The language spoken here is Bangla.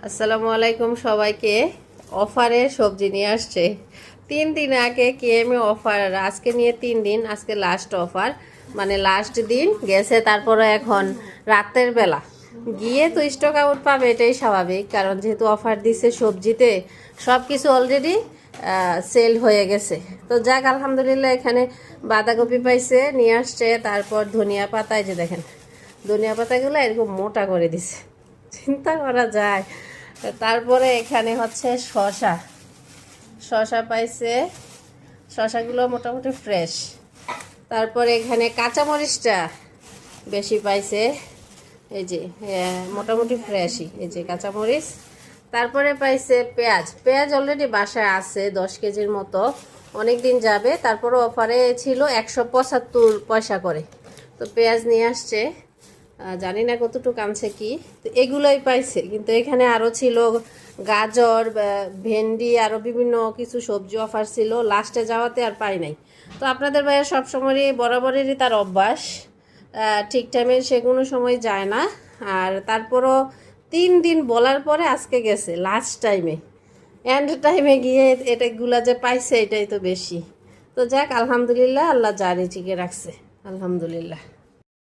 আসসালামু আলাইকুম সবাইকে। অফারে সবজি নিয়ে আসছে 3 দিন আগে কেএমএ অফার, আজকে নিয়ে 3 দিন, আজকে লাস্ট অফার, মানে লাস্ট দিন গেছে। তারপরে এখন রাতের বেলা গিয়ে তো স্টক আউট পাবে, এটাই স্বাভাবিক, কারণ যেহেতু অফার দিছে সবজিতে সব কিছু অলরেডি সেল হয়ে গেছে। তো যাক আলহামদুলিল্লাহ, এখানে বাঁধাকপি পাইছে, নিয়ে আসছে। তারপর ধনিয়া পাতা, এই যে দেখেন ধনিয়া পাতাগুলো এরকম মোটা করে দিছে, চিন্তা করা যায়। তারপরে এখানে হচ্ছে শশা, শশা পাইছে, শশাগুলো মোটামুটি ফ্রেশ। তারপরে এখানে কাঁচামরিচটা বেশি পাইছে, এই যে মোটামুটি ফ্রেশই, এই যে কাঁচামরিচ। তারপরে পাইছে পেঁয়াজ, পেঁয়াজ অলরেডি বাসায় আছে 10 কেজির মতো, অনেক দিন যাবে। তারপরে অফারে ছিল 175 পয়সা করে, তো পেঁয়াজ নিয়ে আসছে। জানি না কতটুকু আনছে কি, তো এগুলোই পাইছে। কিন্তু এখানে আরও ছিল গাজর, ভেন্ডি, আরও বিভিন্ন কিছু সবজি অফার ছিল, লাস্টে যাওয়াতে আর পাই নাই। তো আপনাদের ভাইয়া সবসময়ই বরাবরেরই তার অভ্যাস, ঠিক টাইমে সে কোনো সময় যায় না। আর তারপরও 3 দিন বলার পরে আজকে গেছে লাস্ট টাইমে, এন্ড টাইমে গিয়ে এটাগুলা যে পাইছে এটাই তো বেশি। তো যাক আলহামদুলিল্লাহ, আল্লাহ যা রিজিকে রাখছে, আলহামদুলিল্লাহ।